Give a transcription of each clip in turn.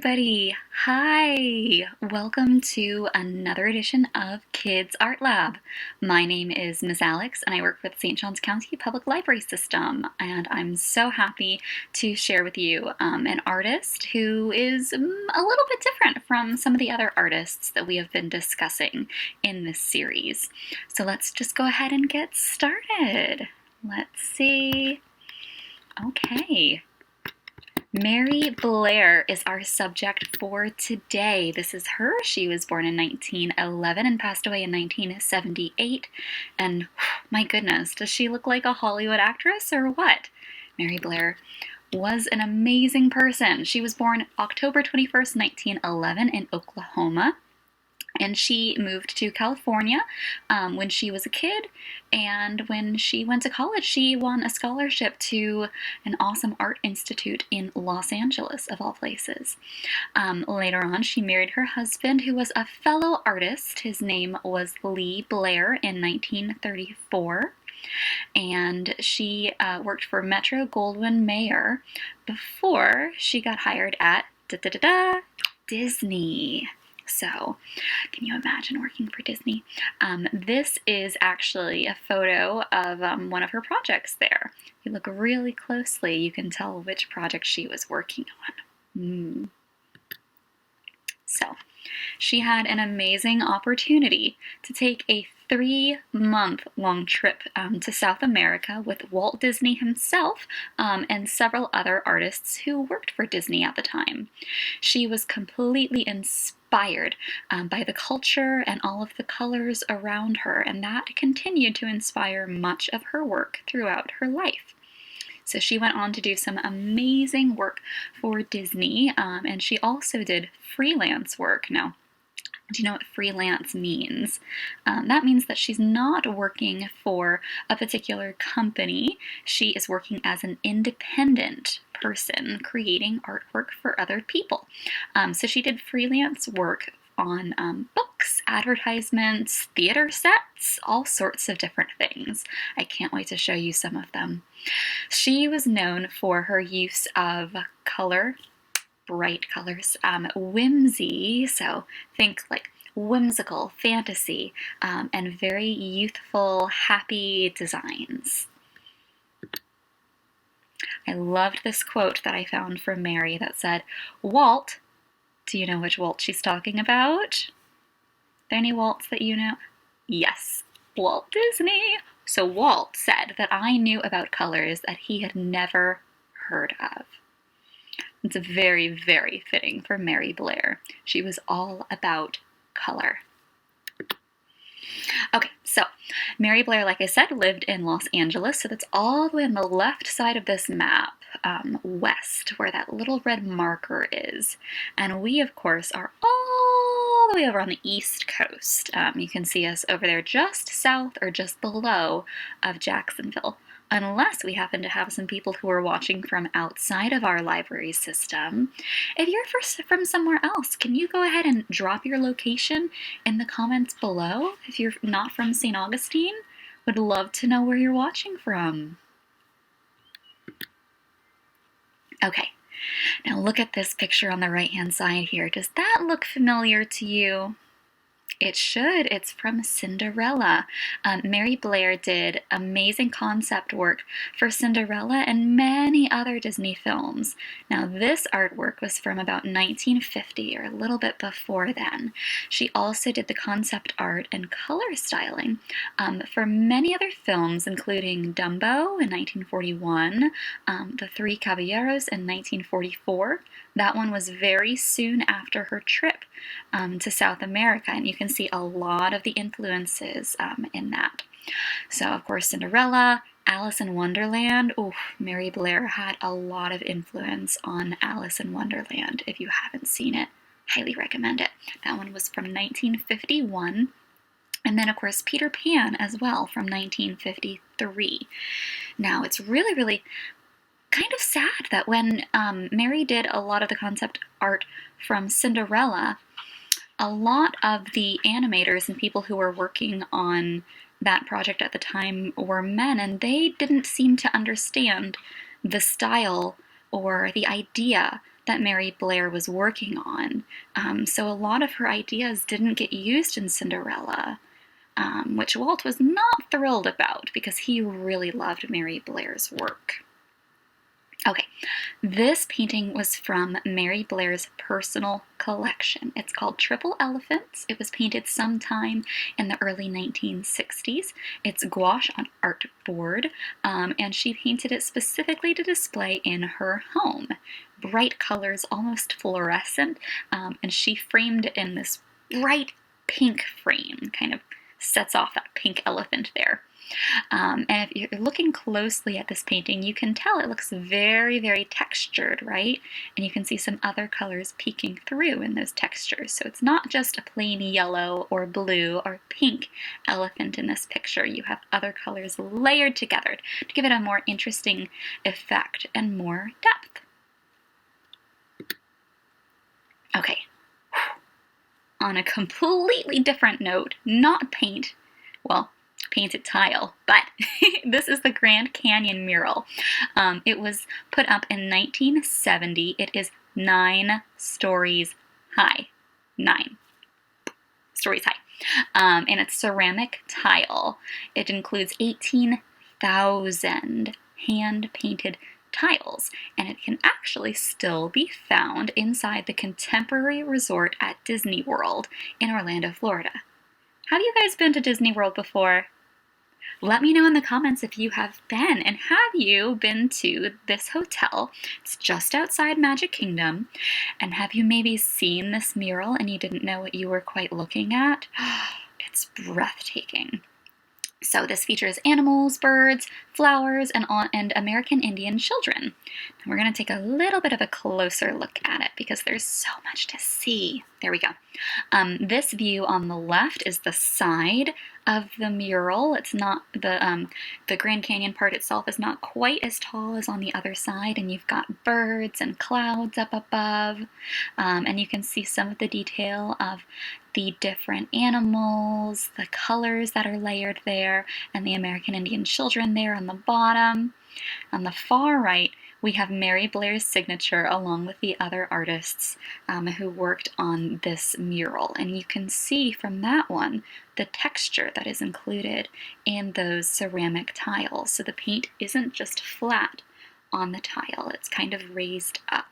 everybody! Hi! Welcome to another edition of Kids Art Lab. My name is Ms. Alex and I work for the St. Johns County Public Library System, and I'm so happy to share with you an artist who is a little bit different from some of the other artists that we have been discussing in this series. So let's just go ahead and get started. Let's see. Okay. Mary Blair is our subject for today. This is her. She was born in 1911 and passed away in 1978. And my goodness, does she look like a Hollywood actress or what? Mary Blair was an amazing person. She was born October 21st, 1911 in Oklahoma. And she moved to California when she was a kid, and when she went to college, she won a scholarship to an awesome art institute in Los Angeles, of all places. Later on, she married her husband, who was a fellow artist. His name was Lee Blair in 1934. And she worked for Metro-Goldwyn-Mayer before she got hired at Disney. So, can you imagine working for Disney? This is actually a photo of one of her projects there. If you look really closely, you can tell which project she was working on. So, she had an amazing opportunity to take a 3-month-long trip to South America with Walt Disney himself and several other artists who worked for Disney at the time. She was completely inspired by the culture and all of the colors around her, and that continued to inspire much of her work throughout her life. So she went on to do some amazing work for Disney, and she also did freelance work. Now, do you know what freelance means? That means that she's not working for a particular company. She is working as an independent person, creating artwork for other people. So she did freelance work on books, advertisements, theater sets, all sorts of different things. I can't wait to show you some of them. She was known for her use of color, bright colors, whimsy, so think like whimsical, fantasy, and very youthful, happy designs. I loved this quote that I found from Mary that said, "Walt," do you know which Walt she's talking about? Are there any Walts that you know? Yes, Walt Disney. So Walt said that I knew about colors that he had never heard of. It's very, very fitting for Mary Blair. She was all about color. Okay, so Mary Blair, like I said, lived in Los Angeles, so that's all the way on the left side of this map, west, where that little red marker is. And we, of course, are all the way over on the East Coast. You can see us over there just south or just below of Jacksonville. Unless we happen to have some people who are watching from outside of our library system. If you're from somewhere else, can you go ahead and drop your location in the comments below? If you're not from St. Augustine, would love to know where you're watching from. Okay, now look at this picture on the right-hand side here. Does that look familiar to you? It should. It's from Cinderella. Mary Blair did amazing concept work for Cinderella and many other Disney films. Now, this artwork was from about 1950 or a little bit before then. She also did the concept art and color styling for many other films, including Dumbo in 1941, The Three Caballeros in 1944. That one was very soon after her trip to South America, and you can see a lot of the influences in that. So, of course, Cinderella, Alice in Wonderland. Oh, Mary Blair had a lot of influence on Alice in Wonderland. If you haven't seen it, highly recommend it. That one was from 1951. And then, of course, Peter Pan as well from 1953. Now, it's really, really kind of sad that when Mary did a lot of the concept art from Cinderella, a lot of the animators and people who were working on that project at the time were men, and they didn't seem to understand the style or the idea that Mary Blair was working on. So a lot of her ideas didn't get used in Cinderella, which Walt was not thrilled about because he really loved Mary Blair's work. Okay, this painting was from Mary Blair's personal collection. It's called Triple Elephants. It was painted sometime in the early 1960s. It's gouache on artboard, and she painted it specifically to display in her home. Bright colors, almost fluorescent, and she framed it in this bright pink frame, kind of sets off that pink elephant there. And if you're looking closely at this painting, you can tell it looks very, very textured, right? And you can see some other colors peeking through in those textures. So it's not just a plain yellow or blue or pink elephant in this picture. You have other colors layered together to give it a more interesting effect and more depth. Okay, on a completely different note, not paint, well, painted tile, but this is the Grand Canyon mural. It was put up in 1970. It is 9 stories high. 9 stories high. And it's ceramic tile. It includes 18,000 hand-painted tiles, and it can actually still be found inside the Contemporary Resort at Disney World in Orlando, Florida. Have you guys been to Disney World before? Let me know in the comments if you have been, and have you been to this hotel? It's just outside Magic Kingdom, and have you maybe seen this mural and you didn't know what you were quite looking at? It's breathtaking. So this features animals, birds, flowers, and American Indian children. And we're going to take a little bit of a closer look at it because there's so much to see. There we go. This view on the left is the side of the mural. It's not the Grand Canyon part itself is not quite as tall as on the other side, and you've got birds and clouds up above, and you can see some of the detail of the different animals, the colors that are layered there, and the American Indian children there on the bottom. On the far right, we have Mary Blair's signature along with the other artists who worked on this mural. And you can see from that one the texture that is included in those ceramic tiles. So the paint isn't just flat on the tile, it's kind of raised up.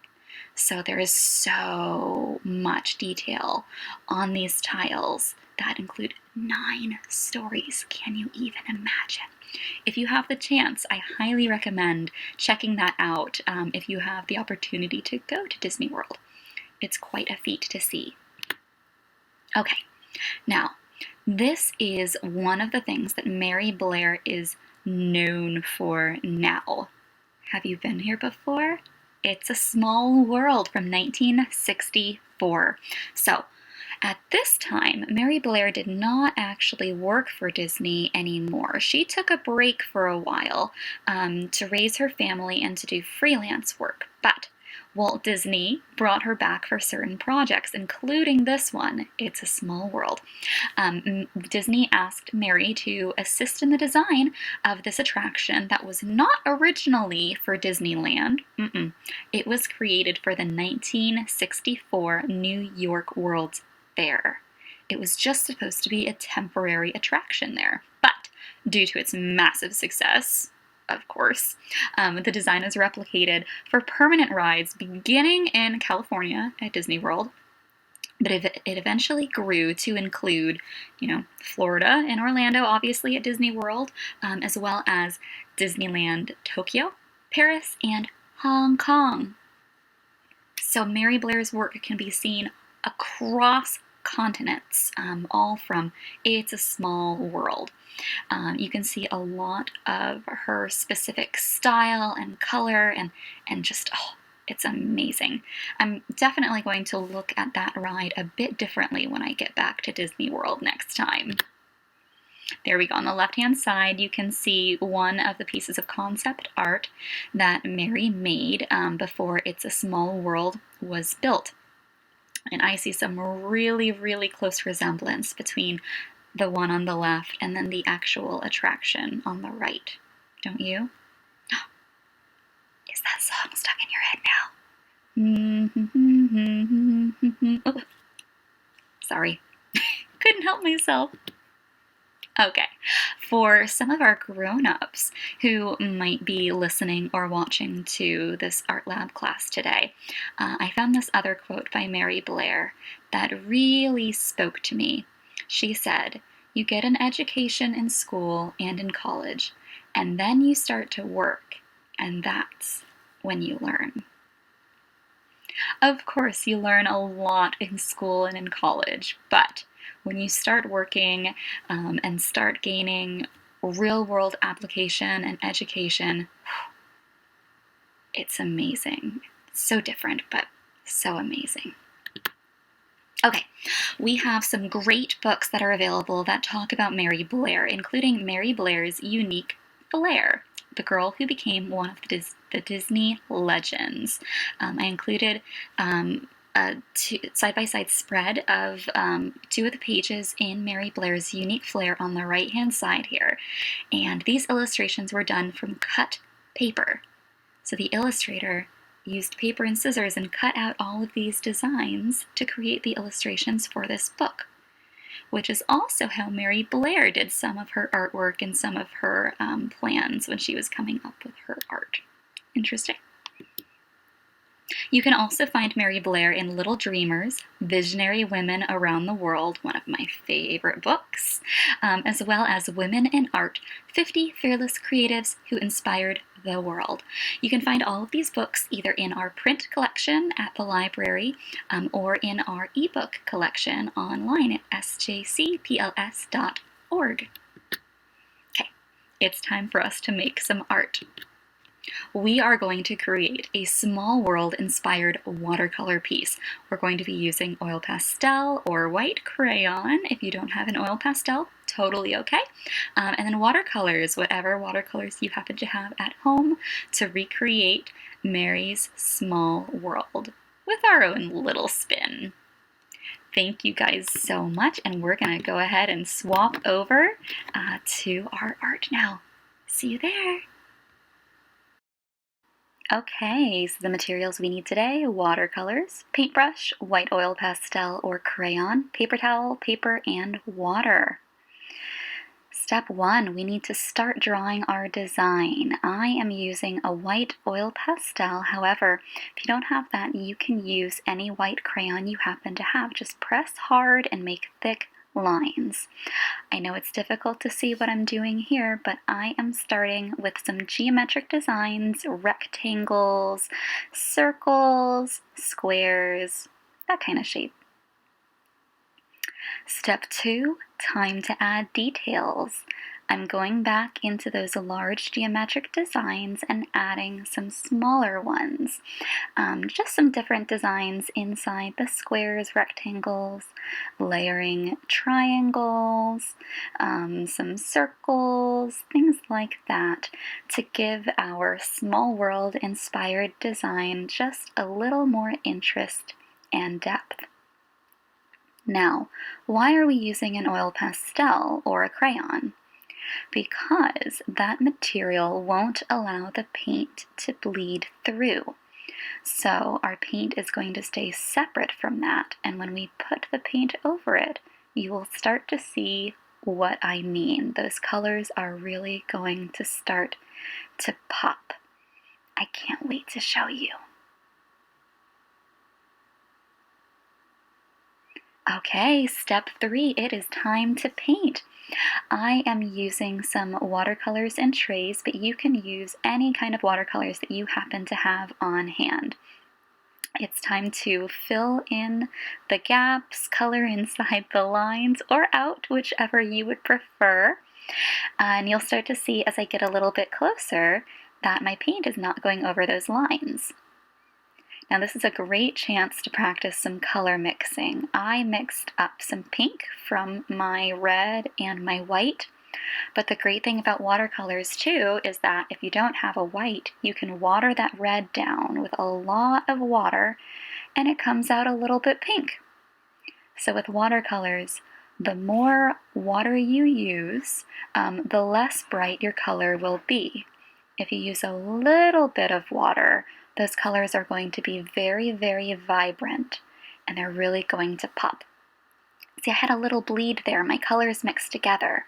So there is so much detail on these tiles that include 9 stories. Can you even imagine? If you have the chance, I highly recommend checking that out if you have the opportunity to go to Disney World. It's quite a feat to see. Okay, now this is one of the things that Mary Blair is known for now. Have you been here before? It's A Small World from 1964. So, at this time, Mary Blair did not actually work for Disney anymore. She took a break for a while to raise her family and to do freelance work. But Walt Disney brought her back for certain projects, including this one, It's a Small World. Disney asked Mary to assist in the design of this attraction that was not originally for Disneyland. It was created for the 1964 New York World's Fair. It was just supposed to be a temporary attraction there, but due to its massive success, of course, the design is replicated for permanent rides beginning in California at Disney World, but it eventually grew to include, Florida and Orlando, obviously at Disney World, as well as Disneyland Tokyo, Paris, and Hong Kong. So Mary Blair's work can be seen across continents, all from It's a Small World. You can see a lot of her specific style and color and just, it's amazing. I'm definitely going to look at that ride a bit differently when I get back to Disney World next time. There we go. On the left-hand side, you can see one of the pieces of concept art that Mary made before It's a Small World was built. And I see some really, really close resemblance between the one on the left and then the actual attraction on the right. Don't you? Is that song stuck in your head now? Oh, sorry, couldn't help myself. Okay, for some of our grown-ups who might be listening or watching to this art lab class today, I found this other quote by Mary Blair that really spoke to me. She said, "You get an education in school and in college, and then you start to work, and that's when you learn." Of course, you learn a lot in school and in college, but when you start working and start gaining real world application and education, it's amazing. So different, but so amazing. Okay, we have some great books that are available that talk about Mary Blair, including Mary Blair's Unique Flair, the girl who became one of the Disney legends. I included a side-by-side spread of two of the pages in Mary Blair's Unique Flair on the right-hand side here. And these illustrations were done from cut paper. So the illustrator used paper and scissors and cut out all of these designs to create the illustrations for this book, which is also how Mary Blair did some of her artwork and some of her plans when she was coming up with her art. Interesting. You can also find Mary Blair in Little Dreamers, Visionary Women Around the World, one of my favorite books, as well as Women in Art, 50 Fearless Creatives Who Inspired the World. You can find all of these books either in our print collection at the library or in our ebook collection online at sjcpls.org. Okay, it's time for us to make some art. We are going to create a small world inspired watercolor piece. We're going to be using oil pastel or white crayon. If you don't have an oil pastel, totally okay. And then watercolors, whatever watercolors you happen to have at home, to recreate Mary's small world with our own little spin. Thank you guys so much, and we're gonna go ahead and swap over to our art now. See you there. Okay, so the materials we need today: watercolors, paintbrush, white oil pastel or crayon, paper towel, paper, and water. Step 1, we need to start drawing our design. I am using a white oil pastel. However, if you don't have that, you can use any white crayon you happen to have. Just press hard and make thick lines. I know it's difficult to see what I'm doing here, but I am starting with some geometric designs, rectangles, circles, squares, that kind of shape. Step 2, time to add details. I'm going back into those large geometric designs and adding some smaller ones. Just some different designs inside the squares, rectangles, layering triangles, some circles, things like that, to give our small world inspired design just a little more interest and depth. Now, why are we using an oil pastel or a crayon? Because that material won't allow the paint to bleed through. So our paint is going to stay separate from that, and when we put the paint over it, you will start to see what I mean. Those colors are really going to start to pop. I can't wait to show you. Okay, step 3, it is time to paint. I am using some watercolors and trays, but you can use any kind of watercolors that you happen to have on hand. It's time to fill in the gaps, color inside the lines or out, whichever you would prefer. And you'll start to see as I get a little bit closer that my paint is not going over those lines. Now this is a great chance to practice some color mixing. I mixed up some pink from my red and my white, but the great thing about watercolors too is that if you don't have a white, you can water that red down with a lot of water and it comes out a little bit pink. So with watercolors, the more water you use, the less bright your color will be. If you use a little bit of water, Those colors are going to be very, very vibrant, and they're really going to pop. See, I had a little bleed there. My colors mixed together.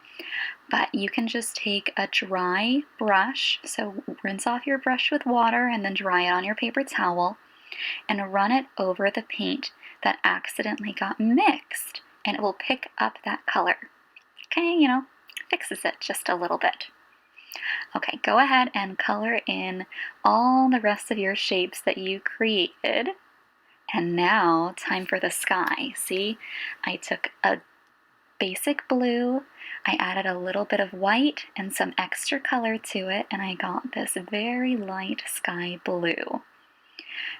But you can just take a dry brush, so rinse off your brush with water and then dry it on your paper towel, and run it over the paint that accidentally got mixed, and it will pick up that color. Okay, fixes it just a little bit. Okay, go ahead and color in all the rest of your shapes that you created. And now, time for the sky. See, I took a basic blue, I added a little bit of white and some extra color to it, and I got this very light sky blue.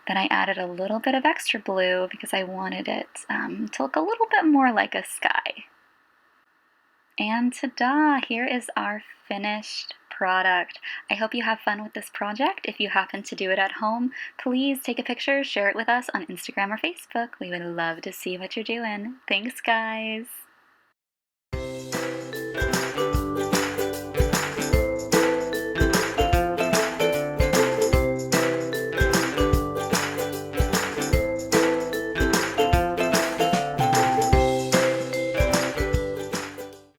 Then I added a little bit of extra blue because I wanted it to look a little bit more like a sky. And ta-da! Here is our finished product. I hope you have fun with this project. If you happen to do it at home, please take a picture, share it with us on Instagram or Facebook. We would love to see what you're doing. Thanks, guys!